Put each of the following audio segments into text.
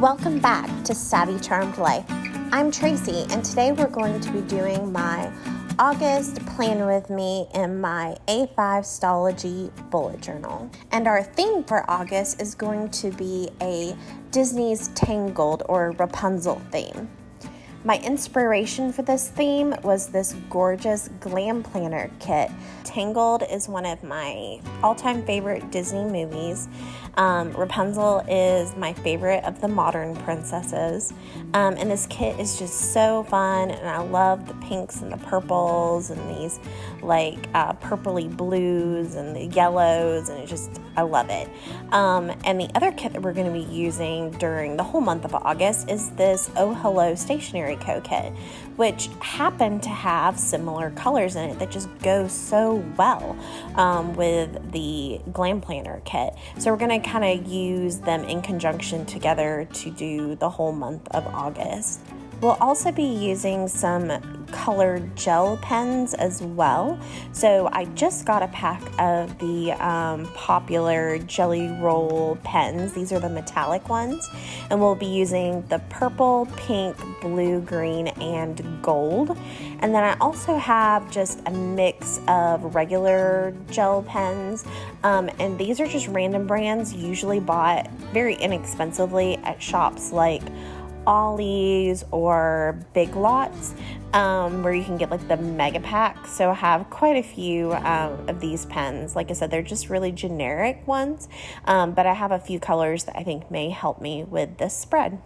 Welcome back to Savvy Charmed Life. I'm Tracy, and today we're going to be doing my August planner with me in my A5 Stalogy Bullet Journal. And our theme for August is going to be a Disney's Tangled or Rapunzel theme. My inspiration for this theme was this gorgeous Glam Planner kit. Tangled is one of my all-time favorite Disney movies. Rapunzel is my favorite of the modern princesses. And this kit is just so fun, and I love the pinks and the purples and these purpley blues and the yellows, and I love it. And the other kit that we're going to be using during the whole month of August is this Oh Hello Stationery Co. kit, which happened to have similar colors in it that just go so well with the Glam Planner kit. So we're going to kind of use them in conjunction together to do the whole month of August. We'll also be using some colored gel pens as well. So I just got a pack of the popular Jelly Roll pens. These are the metallic ones. And we'll be using the purple, pink, blue, green, and gold. And then I also have just a mix of regular gel pens. And these are just random brands, usually bought very inexpensively at shops like Ollie's or Big Lots, where you can get like the mega pack. So I have quite a few of these pens. Like I said, they're just really generic ones, but I have a few colors that I think may help me with this spread.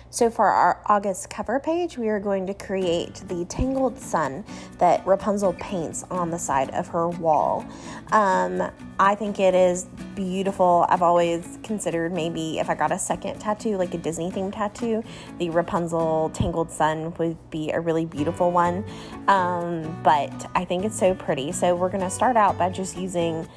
So for our August cover page, we are going to create the tangled sun that Rapunzel paints on the side of her wall. I think it is beautiful. I've always considered maybe if I got a second tattoo, like a Disney themed tattoo, the Rapunzel tangled sun would be a really beautiful one. But I think it's so pretty. So we're going to start out by just using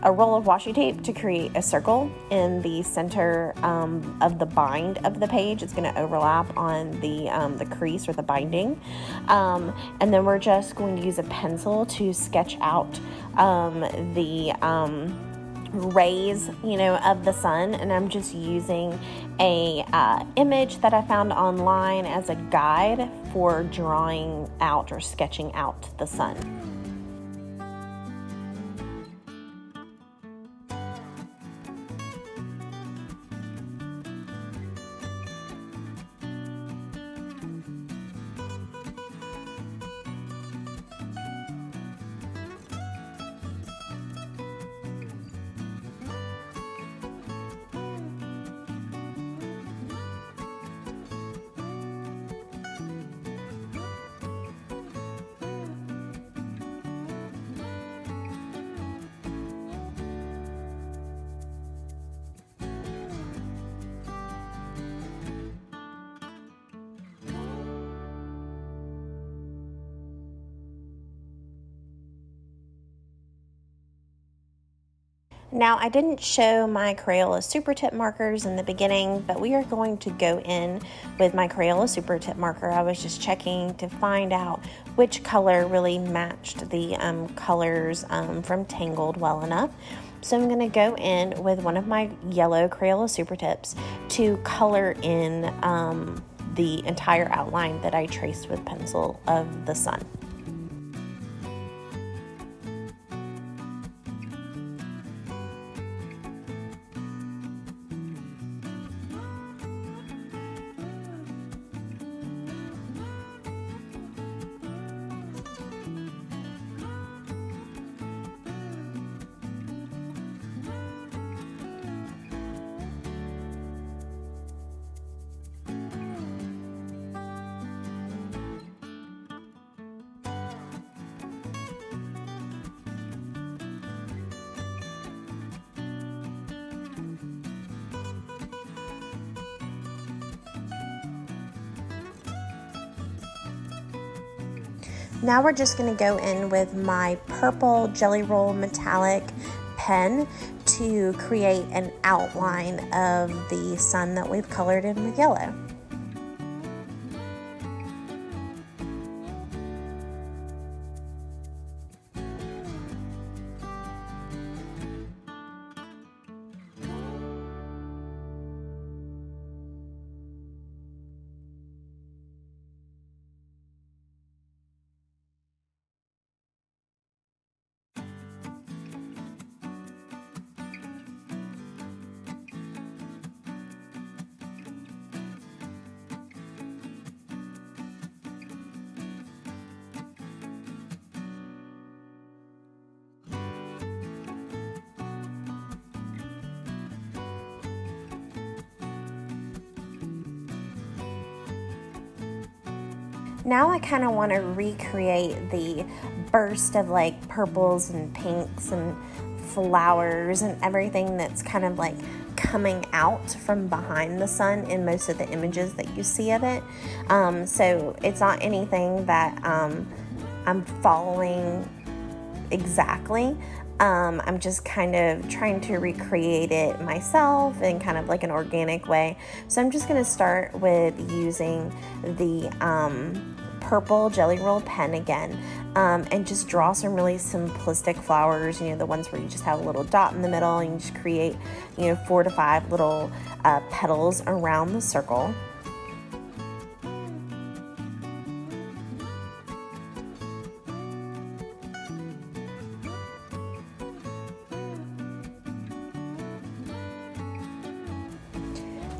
a roll of washi tape to create a circle in the center of the bind of the page. It's going to overlap on the crease or the binding. And then we're just going to use a pencil to sketch out the rays, of the sun. And I'm just using a image that I found online as a guide for drawing out or sketching out the sun. Now, I didn't show my Crayola Super Tip markers in the beginning, but we are going to go in with my Crayola Super Tip marker. I was just checking to find out which color really matched the colors from Tangled well enough. So I'm going to go in with one of my yellow Crayola Super Tips to color in the entire outline that I traced with pencil of the sun. Now we're just going to go in with my purple Jelly Roll metallic pen to create an outline of the sun that we've colored in with yellow. Now I kind of want to recreate the burst of like purples and pinks and flowers and everything that's kind of like coming out from behind the sun in most of the images that you see of it. So it's not anything that I'm following exactly. I'm just kind of trying to recreate it myself in kind of like an organic way. So I'm just going to start with using the purple Jelly Roll pen again, and just draw some really simplistic flowers, you know, the ones where you just have a little dot in the middle and you just create, you know, 4 to 5 little petals around the circle.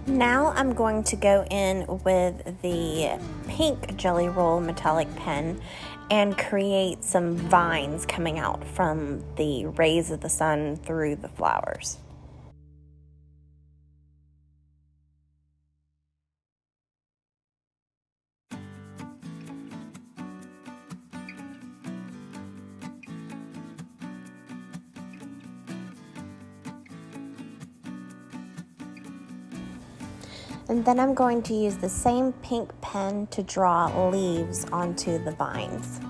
Now I'm going to go in with the pink Jelly Roll metallic pen and create some vines coming out from the rays of the sun through the flowers. And then I'm going to use the same pink pen to draw leaves onto the vines.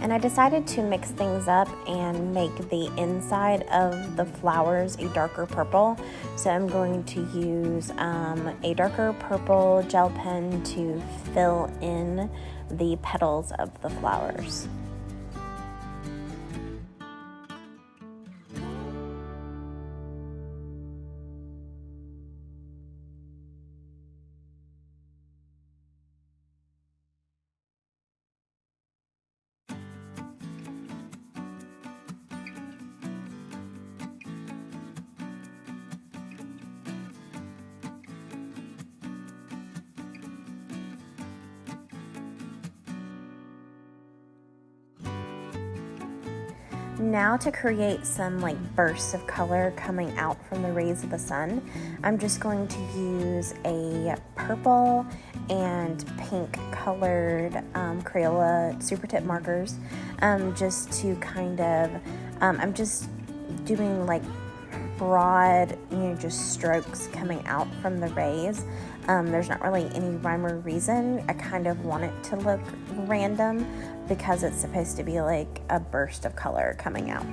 And I decided to mix things up and make the inside of the flowers a darker purple. So I'm going to use a darker purple gel pen to fill in the petals of the flowers. Now to create some like bursts of color coming out from the rays of the sun, I'm just going to use a purple and pink colored Crayola Super Tip markers, just to kind of, I'm just doing like broad, you know, just strokes coming out from the rays. There's not really any rhyme or reason. I kind of want it to look random because it's supposed to be like a burst of color coming out.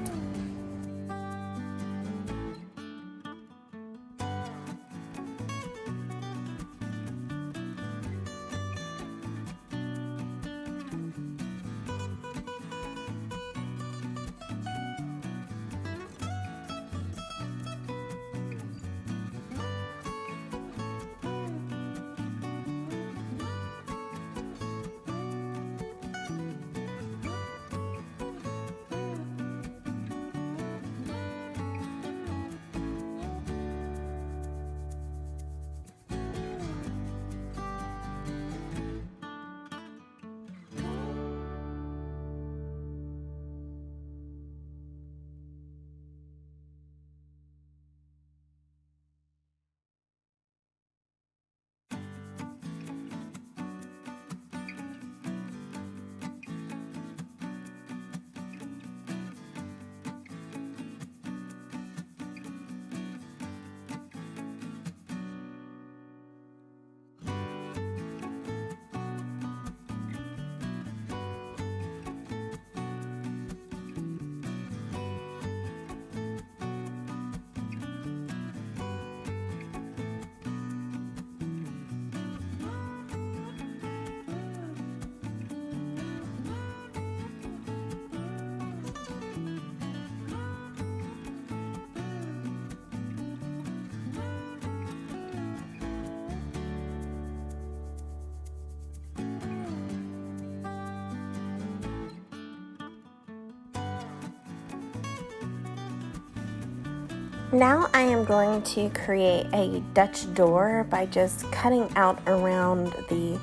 Now I am going to create a Dutch door by just cutting out around the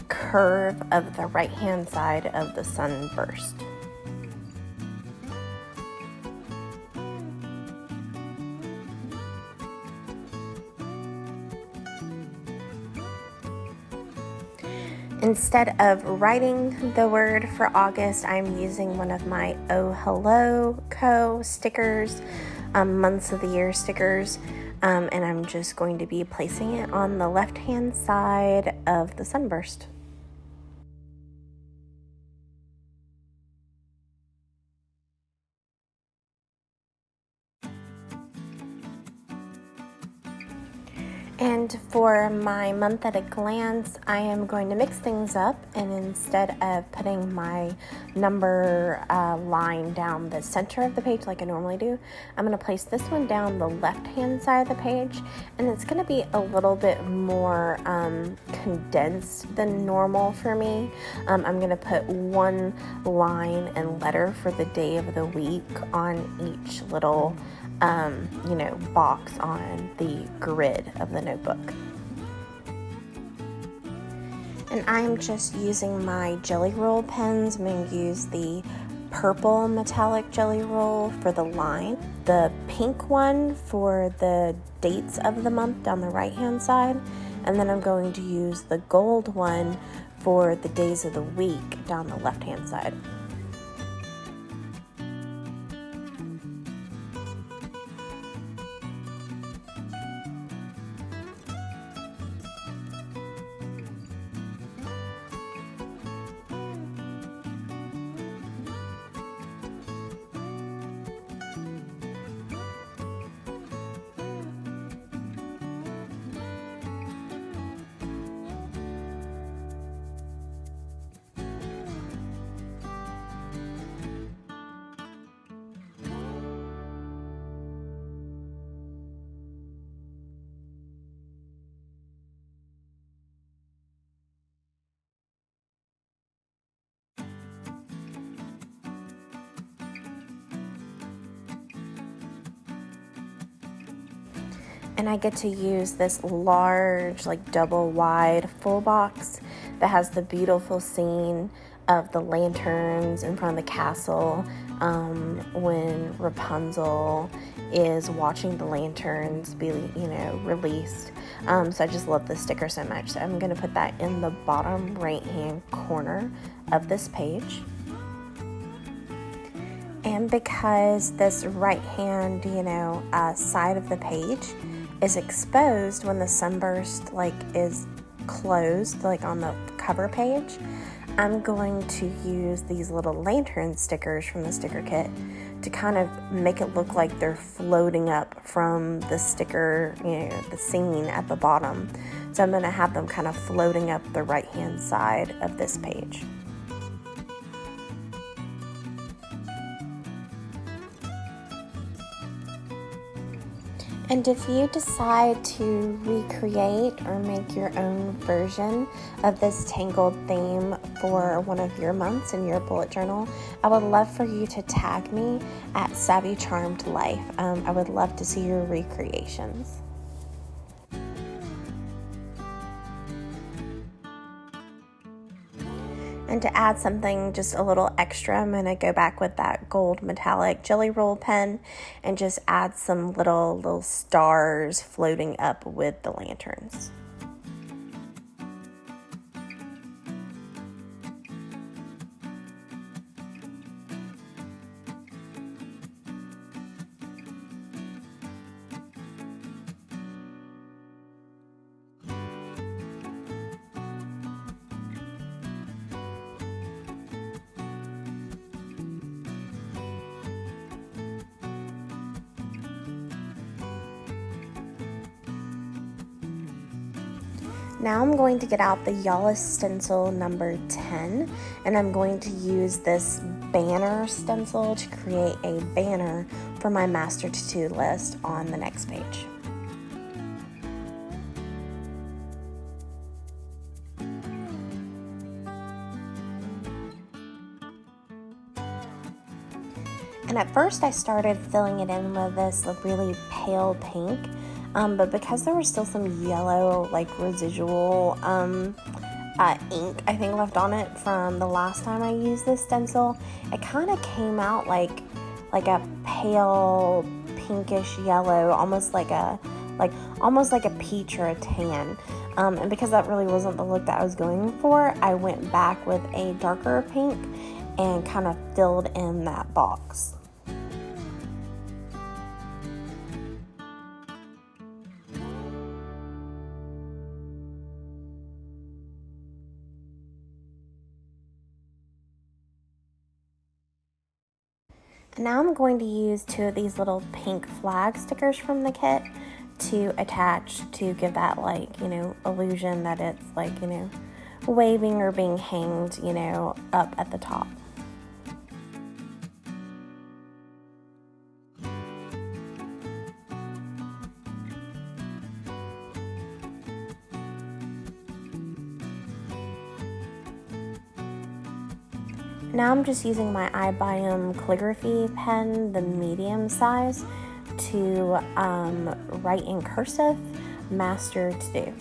curve of the right hand side of the sunburst. Instead of writing the word for August, I'm using one of my Oh Hello Co stickers, months of the year stickers, and I'm just going to be placing it on the left hand side of the sunburst. And for my month at a glance, I am going to mix things up, and instead of putting my number line down the center of the page like I normally do, I'm going to place this one down the left hand side of the page, and it's going to be a little bit more condensed than normal for me. I'm going to put one line and letter for the day of the week on each little box on the grid of the notebook. And I'm just using my jelly roll pens. I'm going to use the purple metallic jelly roll for the line, the pink one for the dates of the month down the right hand side, and then I'm going to use the gold one for the days of the week down the left hand side. And I get to use this large, like double wide full box that has the beautiful scene of the lanterns in front of the castle when Rapunzel is watching the lanterns be, released. So I just love this sticker so much. So I'm going to put that in the bottom right hand corner of this page. And because this right hand, side of the page is exposed when the sunburst is closed, on the cover page, I'm going to use these little lantern stickers from the sticker kit to kind of make it look like they're floating up from the sticker, the scene at the bottom. So I'm going to have them kind of floating up the right hand side of this page. And if you decide to recreate or make your own version of this Tangled theme for one of your months in your bullet journal, I would love for you to tag me at Savvy Charmed Life. I would love to see your recreations. And to add something just a little extra, I'm going to go back with that gold metallic jelly roll pen and just add some little stars floating up with the lanterns. Now I'm going to get out the Yalla stencil number 10, and I'm going to use this banner stencil to create a banner for my master to-do list on the next page. And at first I started filling it in with this really pale pink, but because there was still some yellow residual ink I think left on it from the last time I used this stencil, it kind of came out like a pale pinkish yellow, almost like a peach or a tan. And because that really wasn't the look that I was going for, I went back with a darker pink and kind of filled in that box. And now I'm going to use 2 of these little pink flag stickers from the kit to attach to give that illusion that it's waving or being hanged, up at the top. Now I'm just using my iBiome calligraphy pen, the medium size, to write in cursive, master to do.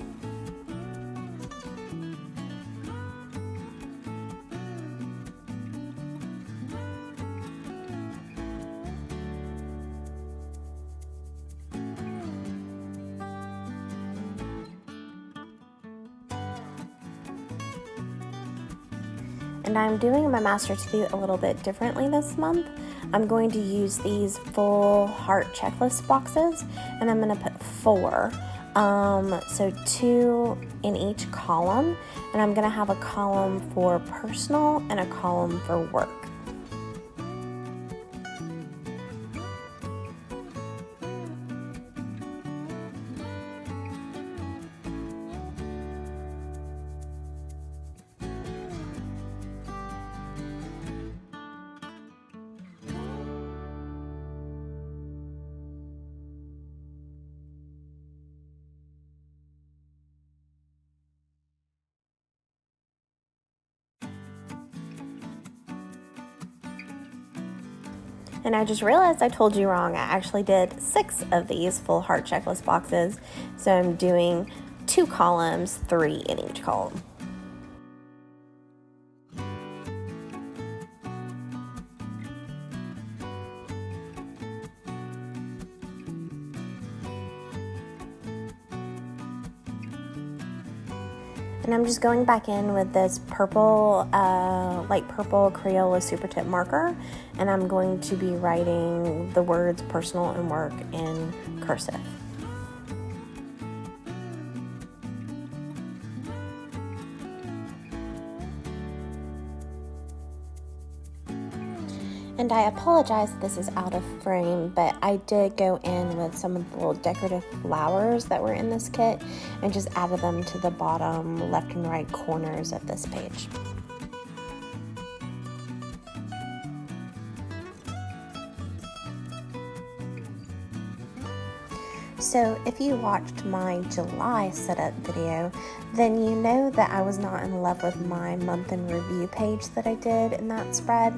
And I'm doing my master to do a little bit differently this month. I'm going to use these full heart checklist boxes, and I'm going to put 4. So 2 in each column, and I'm going to have a column for personal and a column for work. And I just realized I told you wrong. I actually did 6 of these full heart checklist boxes. So I'm doing 2 columns, 3 in each column. And I'm just going back in with this purple, light purple Crayola Super Tip marker, and I'm going to be writing the words personal and work in cursive. And I apologize if this is out of frame, but I did go in with some of the little decorative flowers that were in this kit and just added them to the bottom left and right corners of this page. So if you watched my July setup video, then you know that I was not in love with my month in review page that I did in that spread.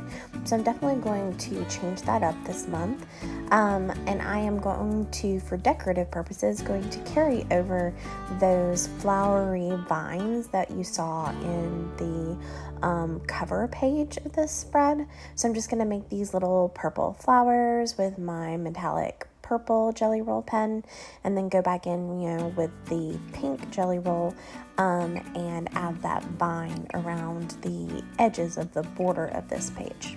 So I'm definitely going to change that up this month. And I am going to, for decorative purposes, going to carry over those flowery vines that you saw in the cover page of this spread. So I'm just going to make these little purple flowers with my metallic purple jelly roll pen, and then go back in, with the pink jelly roll, and add that vine around the edges of the border of this page.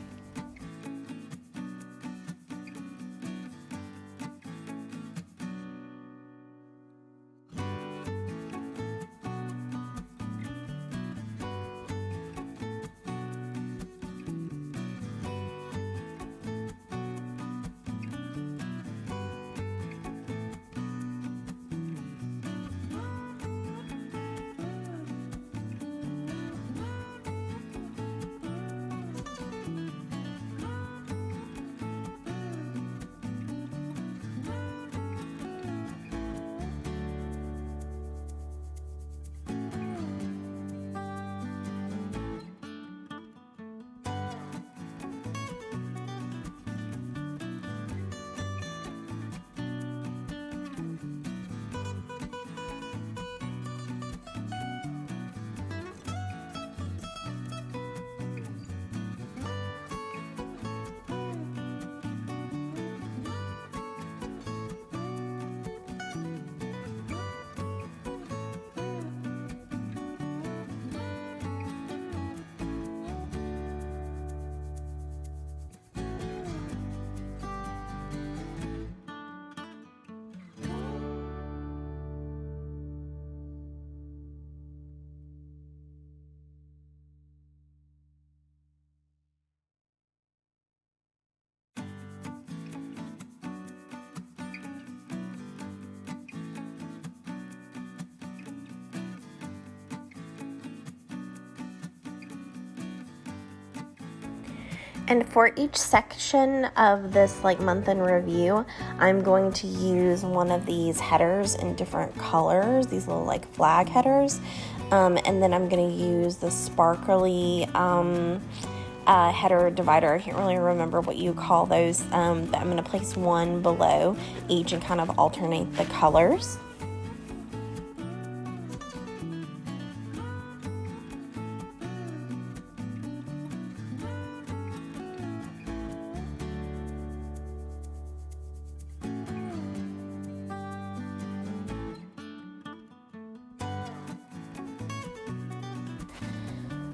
And for each section of this like month in review, I'm going to use one of these headers in different colors, these little like flag headers. And then I'm going to use the sparkly header divider. I can't really remember what you call those. That I'm going to place one below each and kind of alternate the colors.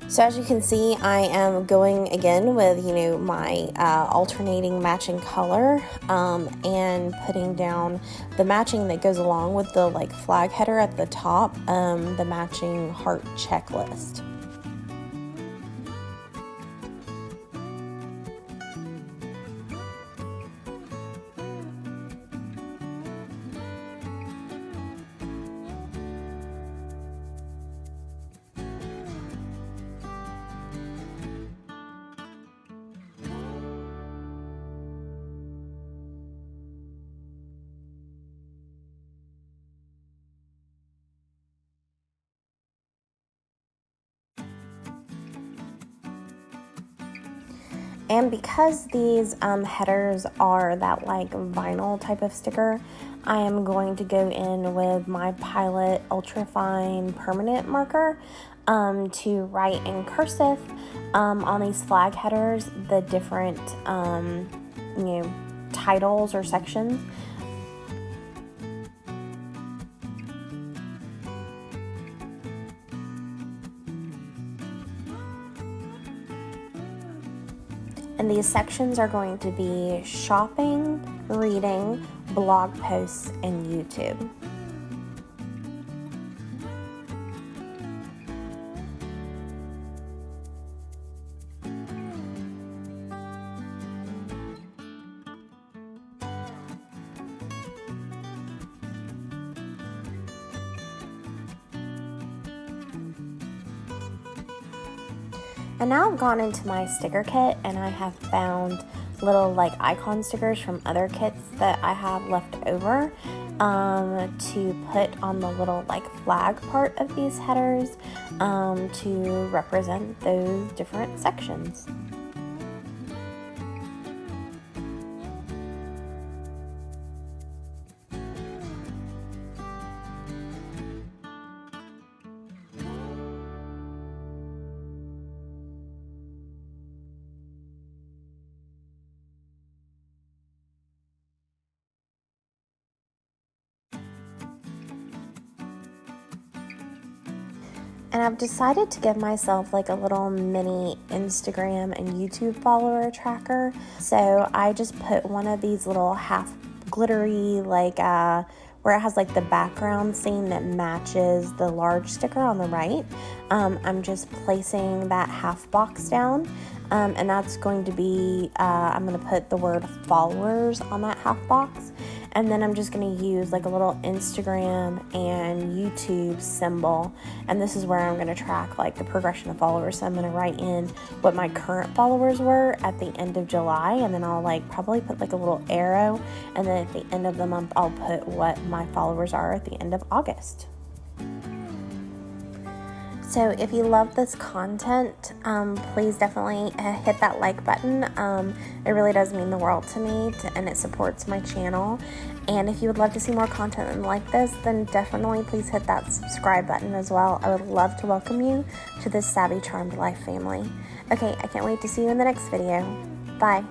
So as you can see, I am going again with, my alternating matching color and putting down the matching that goes along with the like flag header at the top, the matching heart checklist. And because these headers are that like vinyl type of sticker, I am going to go in with my Pilot Ultrafine permanent marker to write in cursive on these flag headers the different titles or sections. And these sections are going to be shopping, reading, blog posts, and YouTube. And now I've gone into my sticker kit and I have found little like icon stickers from other kits that I have left over to put on the little like flag part of these headers to represent those different sections. And I've decided to give myself like a little mini Instagram and YouTube follower tracker. So I just put one of these little half glittery, like where it has like the background scene that matches the large sticker on the right. I'm just placing that half box down. And that's going to be, I'm going to put the word followers on that half box. And then I'm just going to use like a little Instagram and YouTube symbol. And this is where I'm going to track like the progression of followers. So I'm going to write in what my current followers were at the end of July. And then I'll like probably put like a little arrow. And then at the end of the month, I'll put what my followers are at the end of August. So if you love this content, please definitely hit that like button. It really does mean the world to me, and it supports my channel. And if you would love to see more content like this, then definitely please hit that subscribe button as well. I would love to welcome you to this Savvy Charmed Life family. Okay, I can't wait to see you in the next video. Bye.